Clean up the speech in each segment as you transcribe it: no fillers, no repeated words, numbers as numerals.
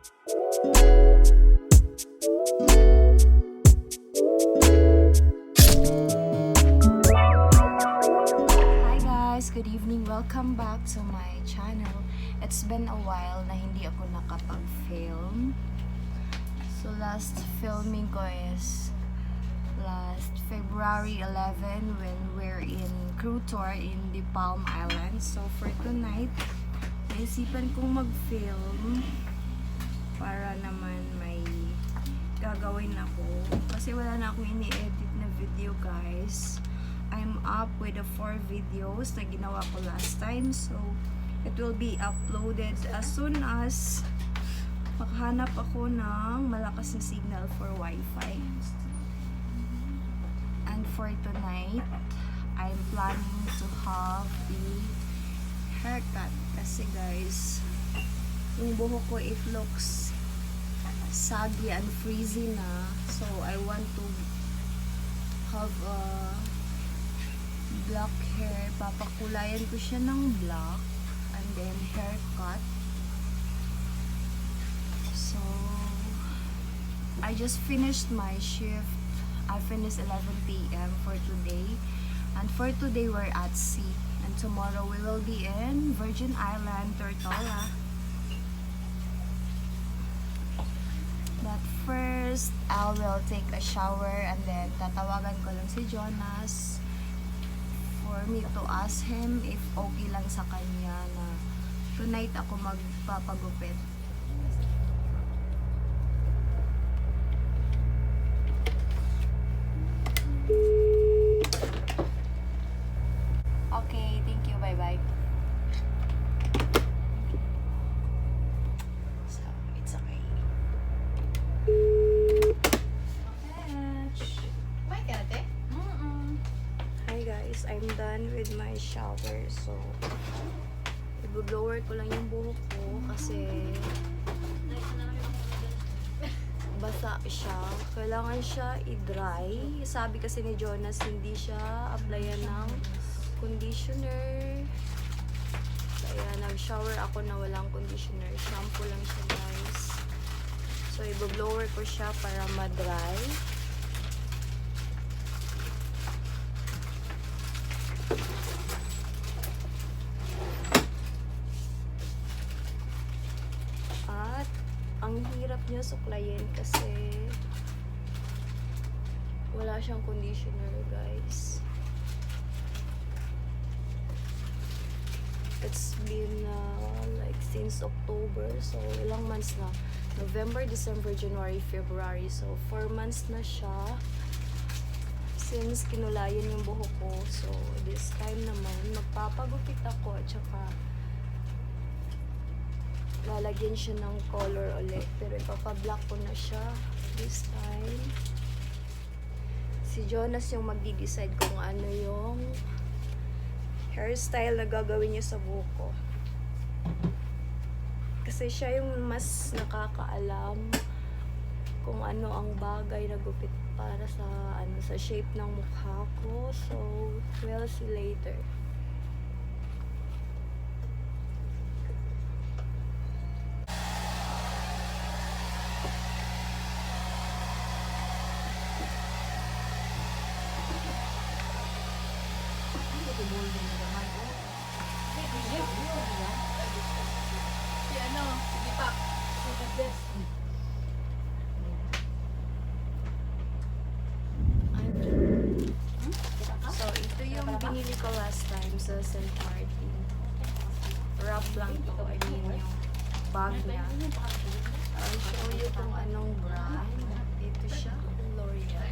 Hi guys, good evening. Welcome back to my channel. It's been a while na hindi ako nakapag-film. So last filming ko is last February 11 when we're in crew tour in the Palm Islands. So for tonight, naisipan kong mag-film para naman may gagawin ako. Kasi wala na akong ini-edit na video guys. I'm up with the 4 videos na ginawa ko last time. So it will be uploaded as soon as makahanap ako ng malakas na signal for Wi-Fi. And for tonight, I'm planning to have a haircut. Kasi guys, yung buhok ko, it looks saggy and frizzy na. So I want to have a black hair. Papakulayan ko siya ng black and then haircut. So I just finished my shift. I finished 11 p.m. for today, and for today we're at sea, and tomorrow we will be in Virgin Island, Tortola. But first, I will take a shower and then tatawagan ko lang si Jonas for me to ask him if okay lang sa kanya na tonight ako magpapagupit. Okay, thank you. Bye-bye. So, it's okay. Hi guys, I'm done with my shower. So, i-blower ko lang yung buhok ko kasi basa siya. Kailangan siya i-dry. Sabi kasi ni Jonas, hindi siya applyan ng conditioner. Kaya nag-shower ako na walang conditioner. Shampoo lang siya guys. So, i-blower ko siya para ma-dry. At ang hirap niya suklayin kasi wala siyang conditioner guys. It's been like since October, so ilang months na. November, December, January, February. So 4 months na siya since kinulayan yung buhok ko. So this time naman magpapagupit ako at saka lalagyan siya ng color ulit, pero ipapa-black ko na siya this time. Si Jonas yung magdi-decide kung ano yung hairstyle na gagawin niya sa buhok ko. Kasi siya yung mas nakakaalam kung ano ang bagay na gupit para sa sa shape ng mukha ko. So, we'll see later. So, ito yung binili ko last time sa St. Martin. Wrap lang to. I mean, yung bag niya. I'll show you kung anong brand. Ito siya. L'Oreal.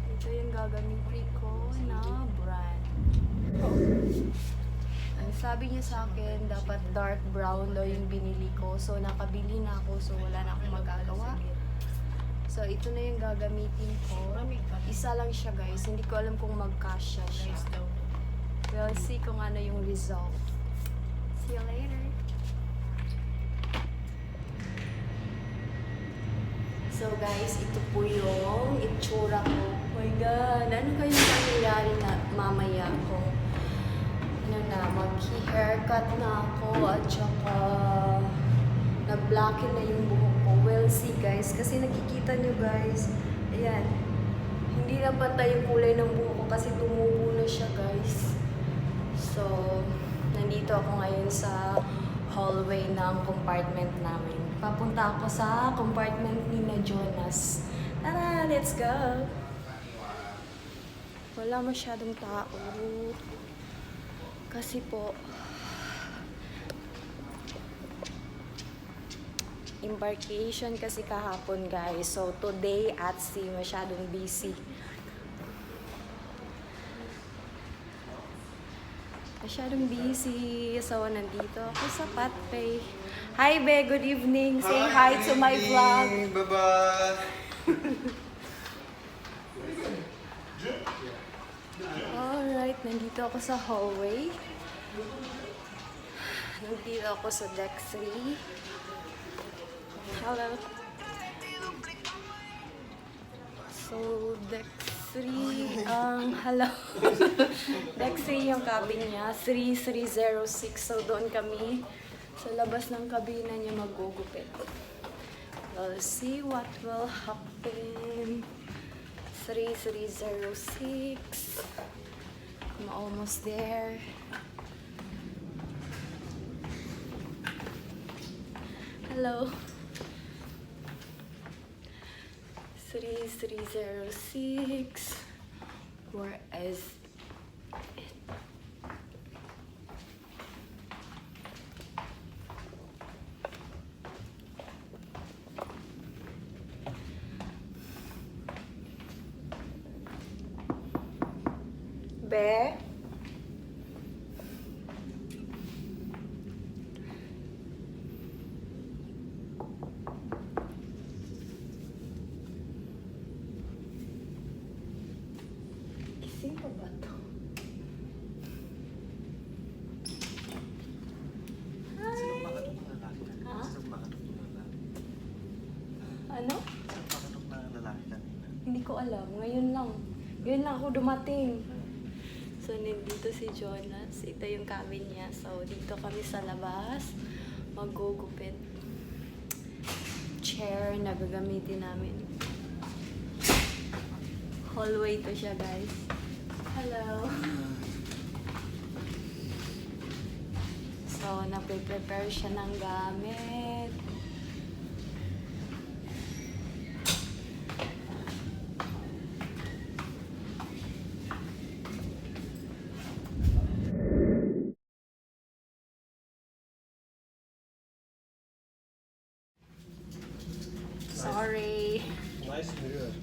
Ito yung gagamitin ko na brand. Ang sabi niya sa akin, dapat dark brown daw yung binili ko. So, nakabili na ako. So, wala na akong magagawa. So, ito na yung gagamitin ko. Isa lang siya, guys. Hindi ko alam kung magkasya siya. We'll see kung ano yung result. See you later. So, guys, ito po yung itsura ko. Oh my God! Ano kayong mangyayari na mamaya kung ano na, Mag-haircut na ako at saka nag-blacken na yung buhok ko. We'll see guys, kasi nakikita nyo guys, ayan, hindi na pantay yung kulay ng buhok ko kasi tumubo na siya guys. So, nandito ako ngayon sa hallway ng compartment namin. Papunta ako sa compartment ni na Jonas. Tara, let's go! Wala masyadong tao. Kasi po, embarkation kasi kahapon guys. So, today at sea, masyadong busy. Masyadong busy. So, nandito ako sa Patpay. Hi, Be. Good evening. Say hi to my vlog. Bye-bye. Alright, nandito ako sa hallway. Nandito ako sa deck 3. Hello. So, deck 3, hello. Deck 3 yung cabin niya, 3306. So, doon kami sa labas ng kabina niya magugupit. We'll see what will happen. 3306. I'm almost there. Hello. 3306. Where is it? Be? Sino ba to? Sino makatok na lalaki kanina? Ha? Sino makatok na lalaki? Ano? Sino makatok na lalaki kanina? Hindi ko alam. Ngayon lang. Ngayon lang ako dumating. So, nandito si Jonas. Ito yung cabin niya. So, dito kami sa labas. Magugupit. Chair na gagamitin namin. Hallway to siya, guys. Hello. So, nape-prepare siya ng gamit. Sorry. Nice mirror.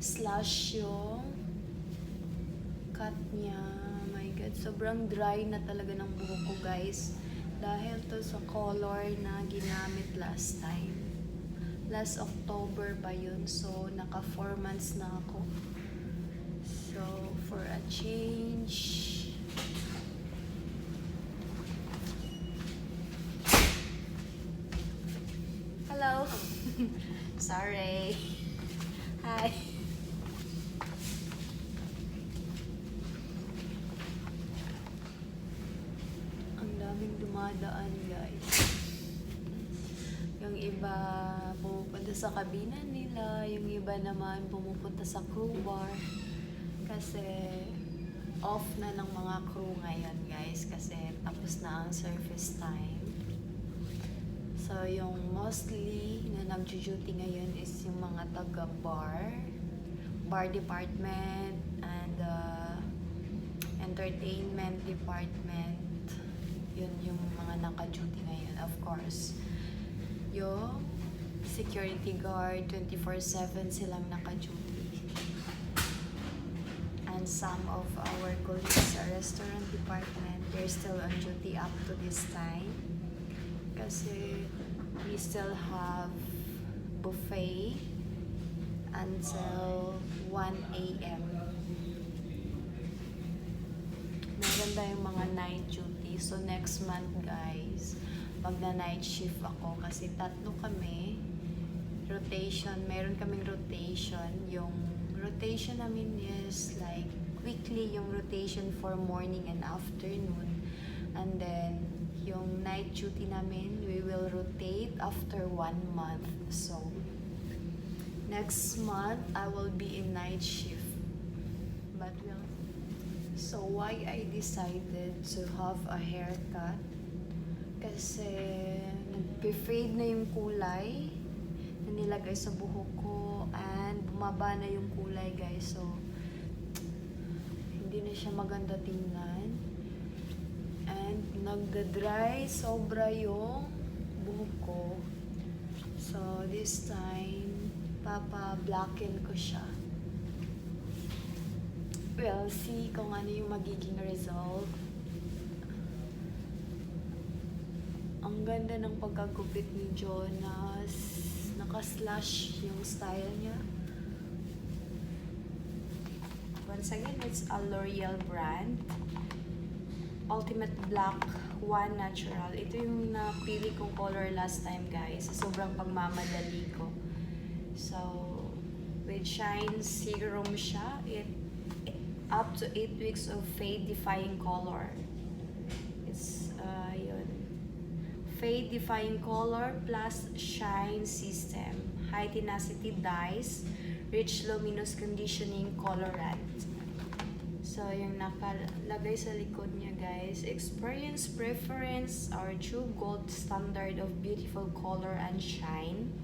Slash yung cut niya. My God, sobrang dry na talaga ng buhok ko, guys. Dahil to sa color na ginamit last time. Last October ba yun? So, naka 4 months na ako. So, for a change, hello. Sorry. Hi. Daming dumadaan, guys. Yung iba pumupunta sa kabina nila, yung iba naman pumupunta sa crew bar kasi off na ng mga crew ngayon, guys, kasi tapos na ang service time. So yung mostly na nag-duty ngayon is yung mga taga bar bar department and entertainment department. Yun yung mga naka-duty ngayon. Of course, yung security guard, 24/7 silang naka-duty. And some of our colleagues sa restaurant department, they're still on duty up to this time. Kasi we still have buffet until 1 a.m. Meron tayong mga night duty. So next month guys, magna-night shift ako kasi tatlo kami. Rotation, meron kaming rotation. Yung rotation namin is like weekly yung rotation for morning and afternoon. And then yung night duty namin, we will rotate after 1 month. So next month, I will be in night shift. But so why I decided to have a haircut? Kasi nag-fade na yung kulay na nilagay sa buhok ko and bumaba na yung kulay guys. So hindi na siya maganda tingnan. And nagda-dry sobra yung buhok ko. So this time, Blacken ko siya. We'll see kung ano yung magiging result. Ang ganda ng pagkagupit ni Jonas. Naka-slash yung style niya. Once again, it's a L'Oreal brand. Ultimate Black 1 Natural. Ito yung napili kong color last time guys. Sobrang pagmamadali ko. So, with Shine Serum siya, it up to 8 weeks of fade-defying color. It's, yun. Fade-defying color plus shine system. High tenacity dyes, rich luminous conditioning colorant. So, yung nakalagay sa likod niya guys, experience preference, our true gold standard of beautiful color and shine.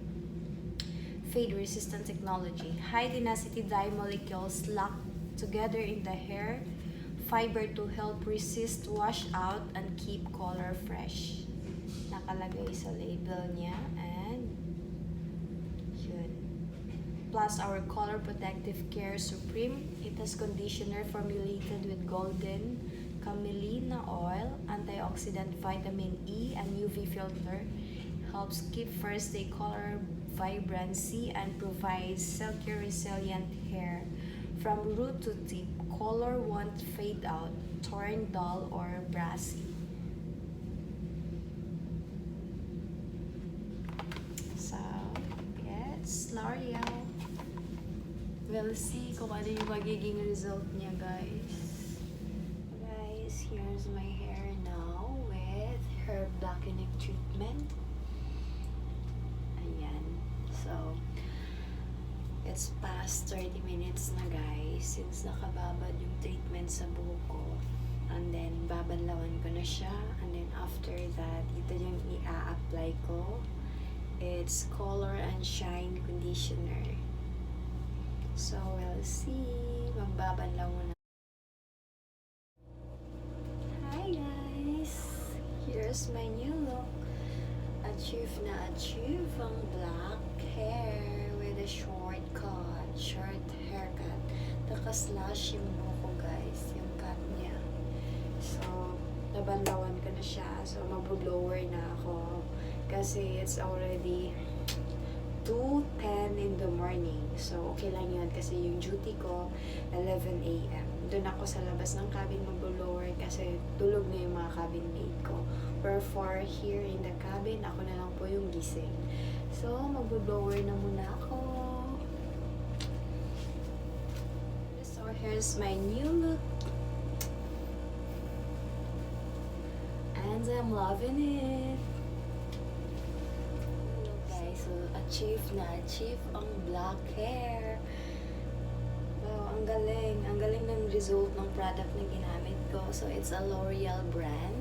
Fade resistant technology. High tenacity dye molecules locked together in the hair fiber to help resist wash out and keep color fresh. Nakalagay sa label niya and yun. Plus our color protective care supreme. It has conditioner formulated with golden camelina oil, antioxidant vitamin E and UV filter. Helps keep first day color vibrancy and provides silky resilient hair from root to tip. Color won't fade out, turn dull or brassy. So, it's L'Oreal. We'll see kung ano yung magiging result niya guys. Guys, here's my hair now with her blackening treatment. So, it's past 30 minutes na guys since nakababad yung treatment sa buhok ko. And then, babanlawan ko na siya. And then, after that, ito yung i-a-apply ko. It's Color and Shine Conditioner. So, we'll see. Magbabanlaw na. Hi guys! Here's my new look. Achieve ang black hair with a short haircut. Naka-slash yung buhok ko guys, yung cut niya. So, nabanlawan ko na siya. So, mag-blower na ako. Kasi it's already 2:10 in the morning. So, okay lang yun. Kasi yung duty ko, 11 a.m. Doon ako sa labas ng cabin mag-blower kasi tulog na yung mga cabin mate ko. Wherefore, here in the cabin, ako na lang po yung gising. So, mag-blower na muna ako. So, here's my new look. And I'm loving it. Guys, so achieve ang black hair. Wow, ang galing ng result ng product na ginamit ko. So, it's a L'Oreal brand.